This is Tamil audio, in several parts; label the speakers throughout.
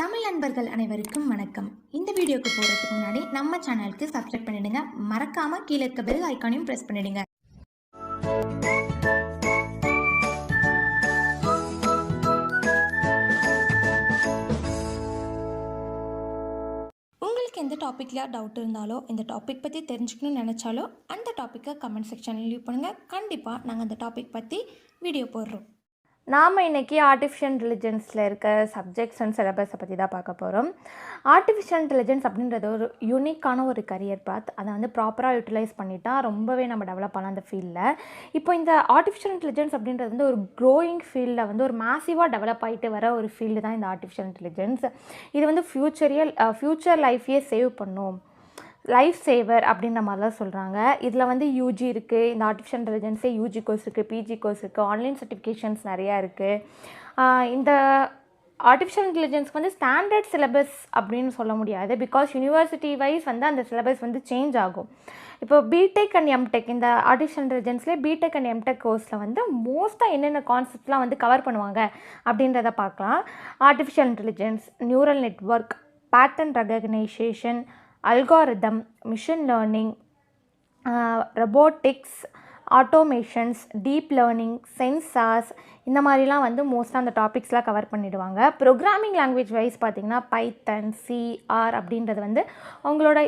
Speaker 1: தமிழ் நண்பர்கள் அனைவருக்கும் வணக்கம். இந்த வீடியோக்கு போகிறதுக்கு முன்னாடி நம்ம சேனலுக்கு சப்ஸ்கிரைப் பண்ணிடுங்க. மறக்காமல் கீழே இருக்க பெல் ஐக்கானையும் ப்ரெஸ் பண்ணிடுங்க. உங்களுக்கு எந்த டாப்பிக்கில் டவுட் இருந்தாலோ, இந்த டாபிக் பற்றி தெரிஞ்சுக்கணும்னு நினச்சாலோ அந்த டாப்பிக்கை கமெண்ட் செக்ஷனில் லீவ் பண்ணுங்கள். கண்டிப்பாக நாங்கள் அந்த டாபிக் பற்றி வீடியோ போடுறோம்.
Speaker 2: நாம் இன்றைக்கி ஆர்டிஃபிஷியல் இன்டெலிஜென்ஸில் இருக்க சப்ஜெக்ட்ஸ் அண்ட் சிலபஸை பற்றி தான் பார்க்க போகிறோம். ஆர்டிஃபிஷியல் இன்டெலிஜென்ஸ் அப்படின்றது ஒரு யூனிக்கான ஒரு கரியர் பாத். அதை வந்து ப்ராப்பராக யூட்டிலைஸ் பண்ணிட்டா ரொம்பவே நம்ம டெவலப் பண்ணலாம் அந்த ஃபீல்டில். இப்போ இந்த ஆர்டிஃபிஷியல் இன்டெலிஜென்ஸ் அப்படின்றது வந்து ஒரு க்ரோயிங் ஃபீல்டில் வந்து ஒரு மேசிவாக டெவலப் ஆகிட்டு வர ஒரு ஃபீல்டு தான் இந்த ஆர்டிஃபிஷியல் இன்டெலிஜென்ஸ். இது வந்து ஃப்யூச்சர் லைஃபையே சேவ் பண்ணும், லைஃப் சேவர் அப்படின்ற மாதிரிலாம் சொல்கிறாங்க. இதில் வந்து யூஜி இருக்குது, இந்த ஆர்டிஃபிஷியல் இன்டெலிஜென்ஸே யூஜி கோர்ஸ் இருக்குது, பிஜி கோர்ஸ் இருக்குது, ஆன்லைன் சர்டிஃபிகேஷன்ஸ் நிறையா இருக்குது. இந்த ஆர்டிஃபிஷியல் இன்டெலிஜென்ஸ்க்கு வந்து ஸ்டாண்டர்ட் சிலபஸ் அப்படின்னு சொல்ல முடியாது. பிகாஸ் யூனிவர்சிட்டி வைஸ் வந்து அந்த சிலபஸ் வந்து சேஞ்ச் ஆகும். இப்போ B.Tech அண்ட் M.Tech, இந்த ஆர்டிஃபிஷியல் இன்டெலிஜென்ஸ்லேயே B.Tech அண்ட் M.Tech கோர்ஸில் வந்து மோஸ்ட்டாக என்னென்ன கான்செப்ட்லாம் வந்து கவர் பண்ணுவாங்க அப்படின்றத பார்க்கலாம். Artificial intelligence, neural network, pattern recognition, algorithm, machine learning, robotics, automations, deep learning, sensors, இந்த மாதிரிலாம் வந்து மோஸ்ட்டாக அந்த டாபிக்ஸ்லாம் கவர் பண்ணிவிடுவாங்க. ப்ரோக்ராமிங் லாங்குவேஜ் வைஸ் பார்த்திங்கன்னா பைத்தன், C, R அப்படின்றது வந்து அவங்களோட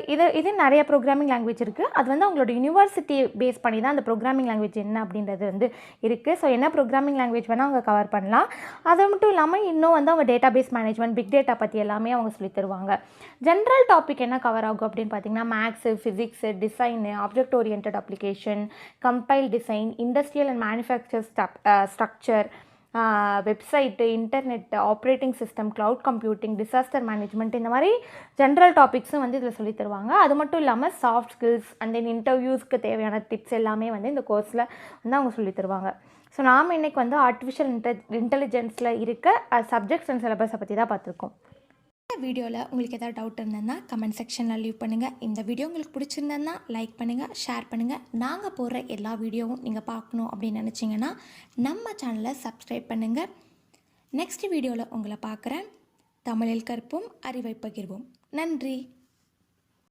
Speaker 2: இது நிறைய ப்ரோக்ராமிங் லாங்குவேஜ் இருக்குது. அது வந்து அவங்களோட யூனிவர்சிட்டி பேஸ் பண்ணி தான் அந்த ப்ரோக்ராமிங் லாங்குவேஜ் என்ன அப்படின்றது வந்து இருக்குது. ஸோ என்ன ப்ரோக்ராமிங் லாங்குவேஜ் வேணால் அவங்க கவர் பண்ணலாம். அது மட்டும் இல்லாமல் இன்னும் வந்து அவங்க database management, big data பற்றி எல்லாமே அவங்க சொல்லி தருவாங்க. ஜென்ரல் டாபிக் என்ன கவர் ஆகும் அப்படின்னு பார்த்திங்கன்னா maths, physics, design, object oriented application, compile design, industrial and manufacture structure, website, internet, operating system, cloud computing, disaster management, இந்த மாதிரி ஜென்ரல் டாபிக்ஸும் வந்து இதில் சொல்லி தருவாங்க. அது மட்டும் இல்லாமல் சாஃப்ட் ஸ்கில்ஸ் அண்ட் தென் இன்டர்வியூஸ்க்கு தேவையான டிப்ஸ் எல்லாமே வந்து இந்த கோர்ஸில் வந்து அவங்க சொல்லி தருவாங்க. ஸோ நாம் இன்றைக்கி வந்து ஆர்டிஃபிஷியல் இன்டெலிஜென்ஸில் இருக்க சப்ஜெக்ட்ஸ் அண்ட் சிலபஸை பற்றி தான் பார்த்துருக்கோம்.
Speaker 1: இந்த வீடியோவில் உங்களுக்கு எதாவது டவுட் இருந்ததுன்னா கமெண்ட் செக்ஷனில் லீவ் பண்ணுங்கள். இந்த வீடியோ உங்களுக்கு பிடிச்சிருந்ததுன்னா லைக் பண்ணுங்கள், ஷேர் பண்ணுங்கள். நாங்கள் போடுற எல்லா வீடியோவும் நீங்கள் பார்க்கணும் அப்படின்னு நினச்சிங்கன்னா நம்ம சேனலை சப்ஸ்கிரைப் பண்ணுங்கள். நெக்ஸ்ட் வீடியோவில் உங்களை பார்க்குறேன். தமிழில் கற்போம், அறிவை பகிர்வோம். நன்றி.